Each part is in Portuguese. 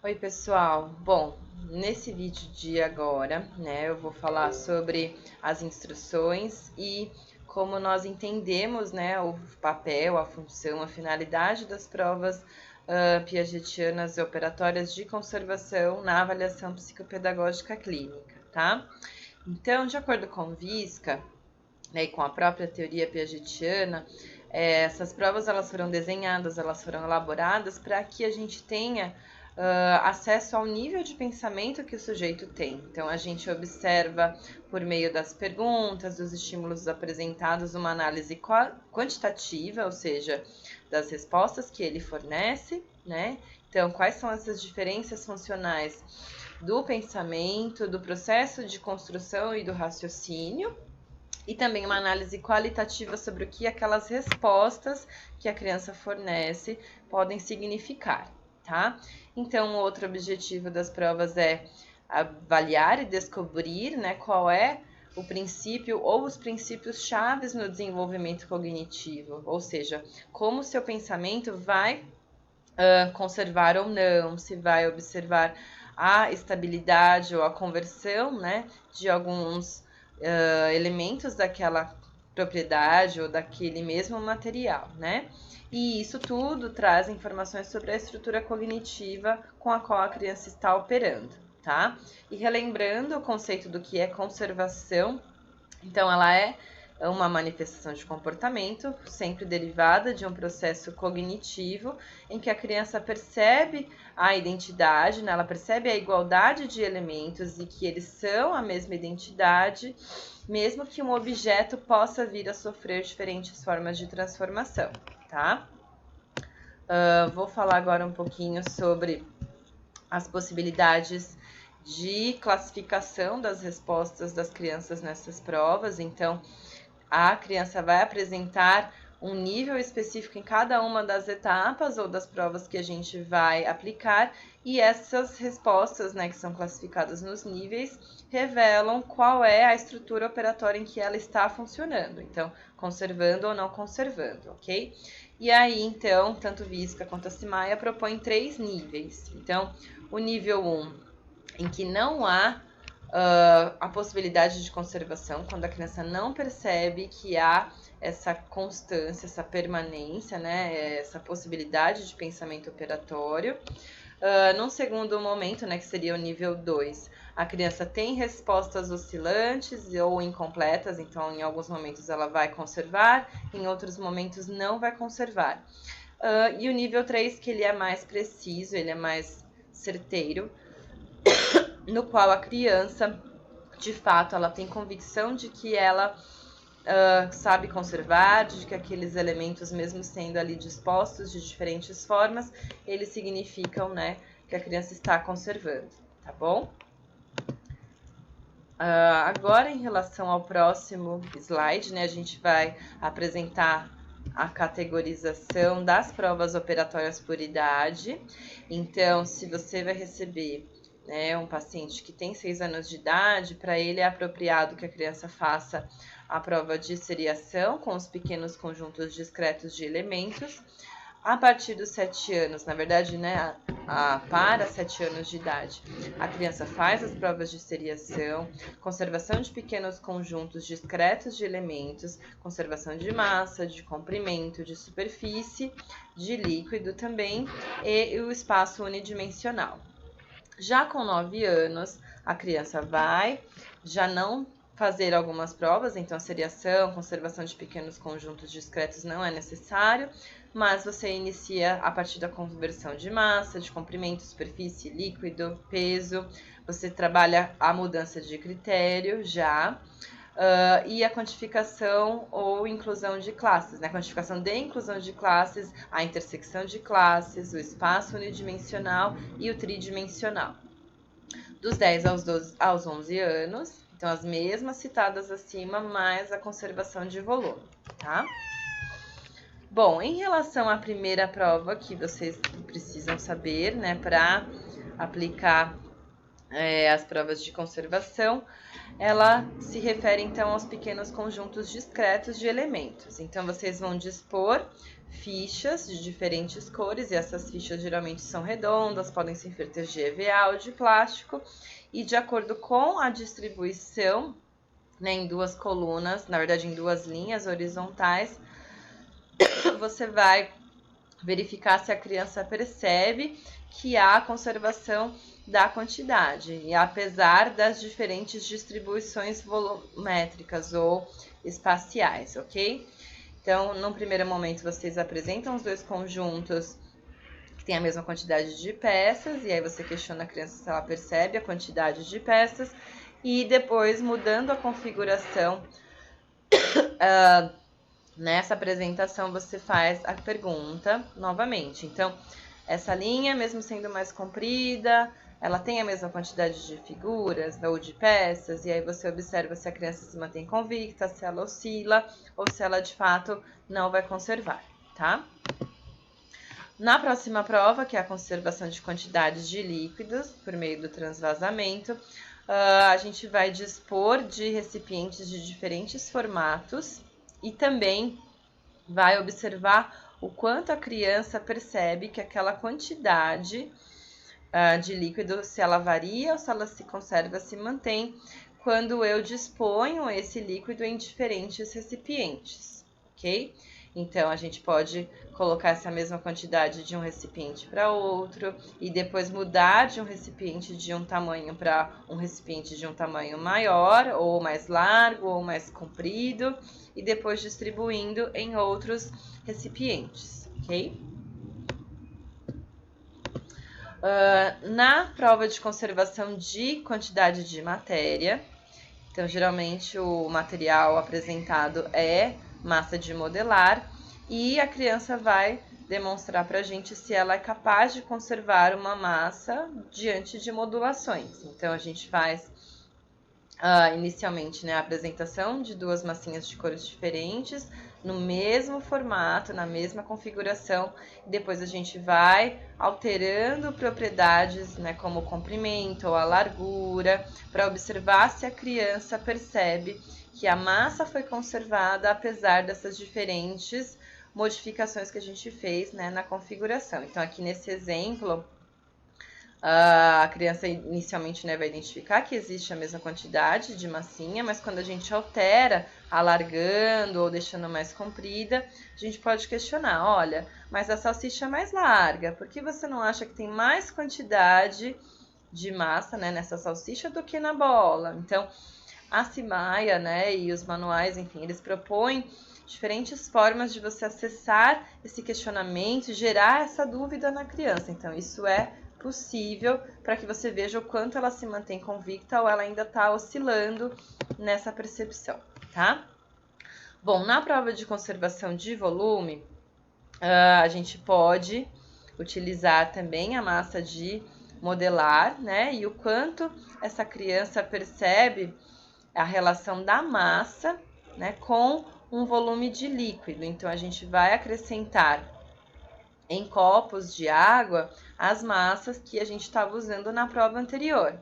Oi, pessoal. Bom, nesse vídeo de agora, né, eu vou falar sobre as instruções e como nós entendemos, né, o papel, a função, a finalidade das provas piagetianas e operatórias de conservação na avaliação psicopedagógica clínica, tá? Então, de acordo com o Visca, né, e com a própria teoria piagetiana, essas provas elas foram desenhadas, elas foram elaboradas para que a gente tenha acesso ao nível de pensamento que o sujeito tem. Então, a gente observa, por meio das perguntas, dos estímulos apresentados, uma análise quantitativa, ou seja, das respostas que ele fornece, né? Então, quais são essas diferenças funcionais do pensamento, do processo de construção e do raciocínio, e também uma análise qualitativa sobre o que aquelas respostas que a criança fornece podem significar, tá? Então, outro objetivo das provas é avaliar e descobrir, né, qual é o princípio ou os princípios chaves no desenvolvimento cognitivo, ou seja, como o seu pensamento vai conservar ou não, se vai observar a estabilidade ou a conversão, né, de alguns elementos daquela propriedade ou daquele mesmo material, né? E isso tudo traz informações sobre a estrutura cognitiva com a qual a criança está operando, tá? E relembrando o conceito do que é conservação, então ela é uma manifestação de comportamento, sempre derivada de um processo cognitivo, em que a criança percebe a identidade, né? Ela percebe a igualdade de elementos e que eles são a mesma identidade, mesmo que um objeto possa vir a sofrer diferentes formas de transformação, tá? Vou falar agora um pouquinho sobre as possibilidades de classificação das respostas das crianças nessas provas. Então, a criança vai apresentar um nível específico em cada uma das etapas ou das provas que a gente vai aplicar, e essas respostas, né, que são classificadas nos níveis, revelam qual é a estrutura operatória em que ela está funcionando, então, conservando ou não conservando, ok? E aí, então, tanto Visca quanto a Simaia propõem 3 níveis. Então, o nível 1, em que não há a possibilidade de conservação, quando a criança não percebe que há essa constância, essa permanência, né, essa possibilidade de pensamento operatório. Num segundo momento, né, que seria o nível 2, a criança tem respostas oscilantes ou incompletas, então em alguns momentos ela vai conservar, em outros momentos não vai conservar. E o nível 3, que ele é mais preciso, ele é mais certeiro, no qual a criança, de fato, ela tem convicção de que ela sabe conservar, de que aqueles elementos, mesmo sendo ali dispostos de diferentes formas, eles significam, né, que a criança está conservando, tá bom? Agora, em relação ao próximo slide, né, a gente vai apresentar a categorização das provas operatórias por idade. Então, se você vai receber, né, um paciente que tem 6 anos de idade, para ele é apropriado que a criança faça a prova de seriação com os pequenos conjuntos discretos de elementos. A partir dos 7 anos, na verdade, né, para 7 anos de idade, a criança faz as provas de seriação, conservação de pequenos conjuntos discretos de elementos, conservação de massa, de comprimento, de superfície, de líquido também, e o espaço unidimensional. Já com 9 anos, a criança vai já não fazer algumas provas, então seriação, conservação de pequenos conjuntos discretos não é necessário, mas você inicia a partir da conversão de massa, de comprimento, superfície, líquido, peso, você trabalha a mudança de critério já, e a quantificação ou inclusão de classes, né? A quantificação de inclusão de classes, a intersecção de classes, o espaço unidimensional e o tridimensional. Dos 10 aos 11 anos, então as mesmas citadas acima, mais a conservação de volume, tá? Bom, em relação à primeira prova que vocês precisam saber, né, para aplicar as provas de conservação, ela se refere então aos pequenos conjuntos discretos de elementos. Então vocês vão dispor fichas de diferentes cores, e essas fichas geralmente são redondas, podem ser feitas de EVA ou de plástico, e de acordo com a distribuição, né, em duas colunas, na verdade em duas linhas horizontais, você vai verificar se a criança percebe que há conservação da quantidade, e apesar das diferentes distribuições volumétricas ou espaciais, ok? Então, num primeiro momento, vocês apresentam os dois conjuntos que têm a mesma quantidade de peças, e aí você questiona a criança se ela percebe a quantidade de peças, e depois, mudando a configuração, nessa apresentação você faz a pergunta novamente. Então, essa linha, mesmo sendo mais comprida, ela tem a mesma quantidade de figuras ou de peças, e aí você observa se a criança se mantém convicta, se ela oscila, ou se ela de fato não vai conservar, tá? Na próxima prova, que é a conservação de quantidades de líquidos por meio do transvasamento, a gente vai dispor de recipientes de diferentes formatos e também vai observar o quanto a criança percebe que aquela quantidade de líquido, se ela varia ou se ela se conserva, se mantém, quando eu disponho esse líquido em diferentes recipientes, ok? Então, a gente pode colocar essa mesma quantidade de um recipiente para outro e depois mudar de um recipiente de um tamanho para um recipiente de um tamanho maior, ou mais largo, ou mais comprido, e depois distribuindo em outros recipientes, ok? Na prova de conservação de quantidade de matéria, então geralmente o material apresentado é massa de modelar e a criança vai demonstrar para a gente se ela é capaz de conservar uma massa diante de modulações. Então a gente faz inicialmente, né, a apresentação de duas massinhas de cores diferentes, no mesmo formato, na mesma configuração, e depois a gente vai alterando propriedades, né, como o comprimento ou a largura, para observar se a criança percebe que a massa foi conservada apesar dessas diferentes modificações que a gente fez, né, na configuração. Então, aqui nesse exemplo, a criança inicialmente, né, vai identificar que existe a mesma quantidade de massinha, mas quando a gente altera, alargando ou deixando mais comprida, a gente pode questionar, olha, mas a salsicha é mais larga, por que você não acha que tem mais quantidade de massa, né, nessa salsicha do que na bola? Então, a Cimaia, né, e os manuais, enfim, eles propõem diferentes formas de você acessar esse questionamento, gerar essa dúvida na criança. Então, isso é possível para que você veja o quanto ela se mantém convicta ou ela ainda está oscilando nessa percepção, tá? Bom, na prova de conservação de volume, a gente pode utilizar também a massa de modelar, né? E o quanto essa criança percebe a relação da massa, né, com um volume de líquido. Então, a gente vai acrescentar em copos de água as massas que a gente estava usando na prova anterior.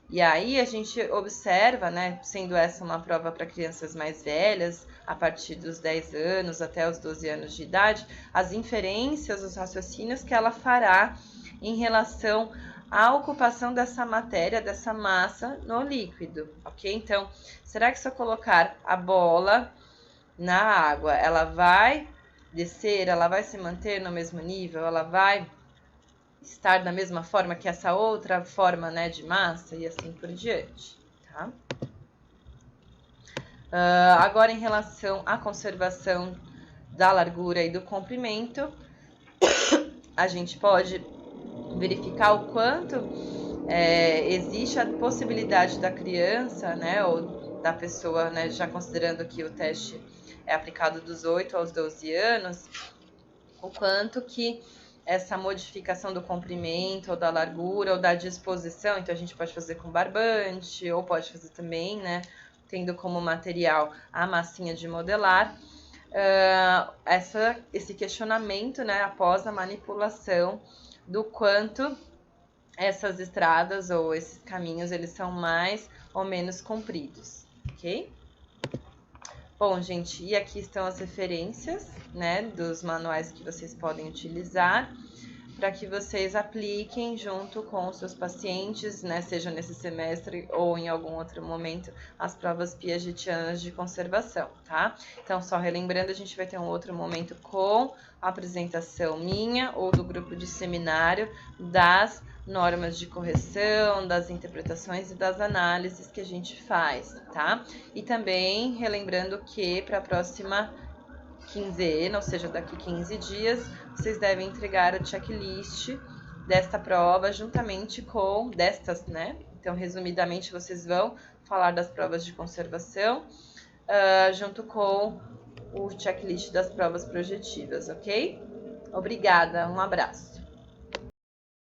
E aí a gente observa, né, sendo essa uma prova para crianças mais velhas, a partir dos 10 anos até os 12 anos de idade, as inferências, os raciocínios que ela fará em relação à ocupação dessa matéria, dessa massa no líquido, ok? Então, será que se eu colocar a bola na água, ela vai descer, ela vai se manter no mesmo nível, ela vai estar da mesma forma que essa outra forma, né, de massa e assim por diante, tá? Agora, em relação à conservação da largura e do comprimento, a gente pode verificar o quanto existe a possibilidade da criança, né, ou da pessoa, né, já considerando que o teste é aplicado dos 8 aos 12 anos, o quanto que essa modificação do comprimento, ou da largura, ou da disposição, então a gente pode fazer com barbante, ou pode fazer também, né, tendo como material a massinha de modelar, esse questionamento, né, após a manipulação do quanto essas estradas ou esses caminhos, eles são mais ou menos compridos, ok? Bom, gente, e aqui estão as referências, né, dos manuais que vocês podem utilizar para que vocês apliquem junto com os seus pacientes, né, seja nesse semestre ou em algum outro momento, as provas piagetianas de conservação, tá? Então, só relembrando, a gente vai ter um outro momento com a apresentação minha ou do grupo de seminário das normas de correção, das interpretações e das análises que a gente faz, tá? E também relembrando que para a próxima quinzena, ou seja, daqui 15 dias, vocês devem entregar o checklist desta prova juntamente com destas, né? Então, resumidamente, vocês vão falar das provas de conservação junto com o checklist das provas projetivas, ok? Obrigada, um abraço.